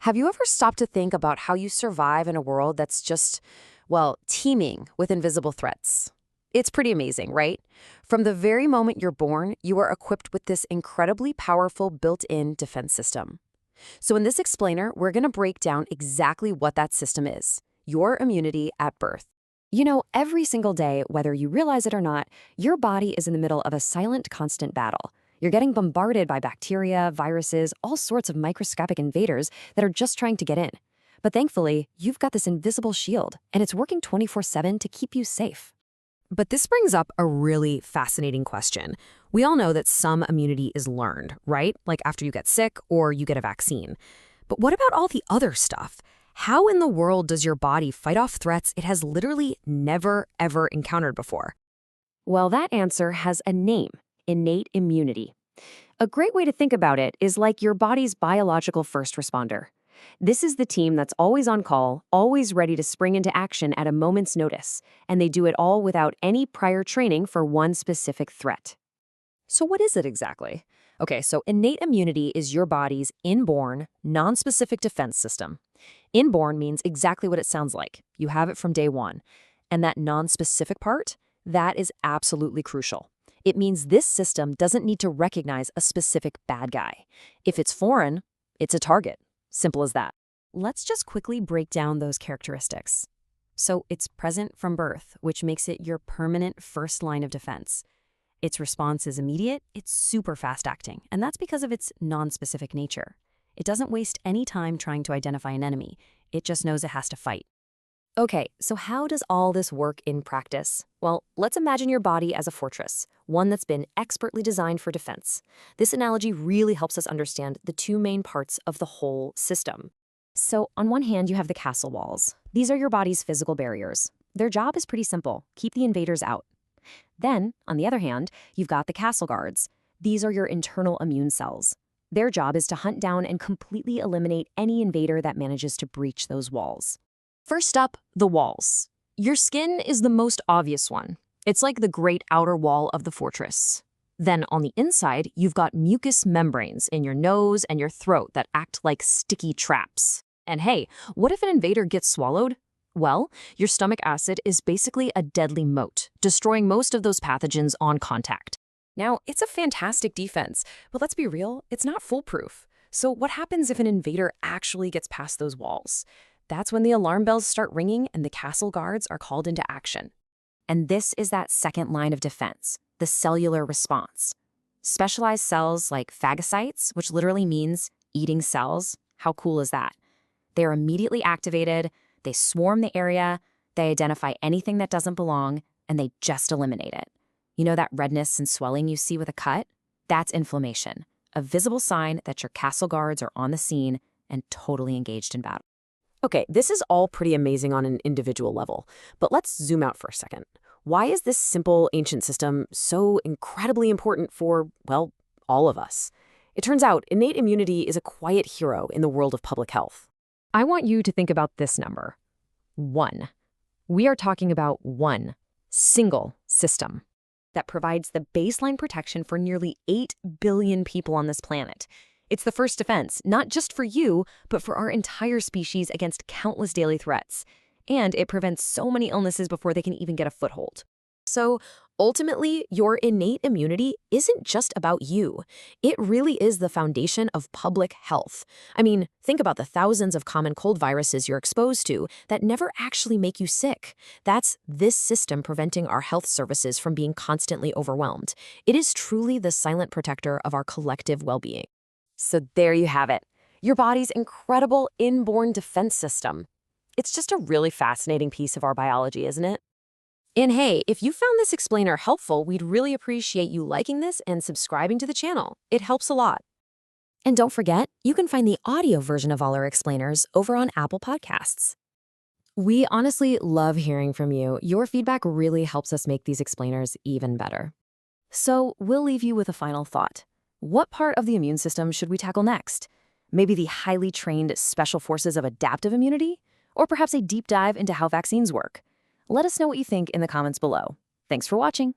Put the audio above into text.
Have you ever stopped to think about how you survive in a world that's just, well, teeming with invisible threats? It's pretty amazing, right? From the very moment you're born, you are equipped with this incredibly powerful built-in defense system. So in this explainer, we're going to break down exactly what that system is, your immunity at birth. You know, every single day, whether you realize it or not, your body is in the middle of a silent, constant battle. You're getting bombarded by bacteria, viruses, all sorts of microscopic invaders that are just trying to get in. But thankfully, you've got this invisible shield, and it's working 24/7 to keep you safe. But this brings up a really fascinating question. We all know that some immunity is learned, right? Like after you get sick or you get a vaccine. But what about all the other stuff? How in the world does your body fight off threats it has literally never, ever encountered before? Well, that answer has a name: innate immunity. A great way to think about it is like your body's biological first responder. This is the team that's always on call, always ready to spring into action at a moment's notice, and they do it all without any prior training for one specific threat. So what is it exactly? Okay, so innate immunity is your body's inborn, non-specific defense system. Inborn means exactly what it sounds like. You have it from day one. And that non-specific part, that is absolutely crucial. It means this system doesn't need to recognize a specific bad guy. If it's foreign, it's a target. Simple as that. Let's just quickly break down those characteristics. So it's present from birth, which makes it your permanent first line of defense. Its response is immediate, it's super fast acting, and that's because of its non-specific nature. It doesn't waste any time trying to identify an enemy. It just knows it has to fight. Okay, so how does all this work in practice? Well, let's imagine your body as a fortress, one that's been expertly designed for defense. This analogy really helps us understand the two main parts of the whole system. So, on one hand, you have the castle walls. These are your body's physical barriers. Their job is pretty simple: keep the invaders out. Then, on the other hand, you've got the castle guards. These are your internal immune cells. Their job is to hunt down and completely eliminate any invader that manages to breach those walls. First up, the walls. Your skin is the most obvious one. It's like the great outer wall of the fortress. Then on the inside, you've got mucous membranes in your nose and your throat that act like sticky traps. And hey, what if an invader gets swallowed? Well, your stomach acid is basically a deadly moat, destroying most of those pathogens on contact. Now, it's a fantastic defense, but let's be real, it's not foolproof. So what happens if an invader actually gets past those walls? That's when the alarm bells start ringing and the castle guards are called into action. And this is that second line of defense, the cellular response. Specialized cells like phagocytes, which literally means eating cells. How cool is that? They are immediately activated, they swarm the area, they identify anything that doesn't belong, and they just eliminate it. You know that redness and swelling you see with a cut? That's inflammation, a visible sign that your castle guards are on the scene and totally engaged in battle. Okay, this is all pretty amazing on an individual level, but let's zoom out for a second. Why is this simple ancient system so incredibly important for, well, all of us? It turns out innate immunity is a quiet hero in the world of public health. I want you to think about this number: 1. We are talking about one single system that provides the baseline protection for nearly 8 billion people on this planet. It's the first defense, not just for you, but for our entire species against countless daily threats. And it prevents so many illnesses before they can even get a foothold. So ultimately, your innate immunity isn't just about you. It really is the foundation of public health. I mean, think about the thousands of common cold viruses you're exposed to that never actually make you sick. That's this system preventing our health services from being constantly overwhelmed. It is truly the silent protector of our collective well-being. So there you have it, your body's incredible inborn defense system. It's just a really fascinating piece of our biology, isn't it? And hey, if you found this explainer helpful, we'd really appreciate you liking this and subscribing to the channel. It helps a lot. And don't forget, you can find the audio version of all our explainers over on Apple Podcasts. We honestly love hearing from you. Your feedback really helps us make these explainers even better. So we'll leave you with a final thought. What part of the immune system should we tackle next? Maybe the highly trained special forces of adaptive immunity? Or perhaps a deep dive into how vaccines work? Let us know what you think in the comments below. Thanks for watching.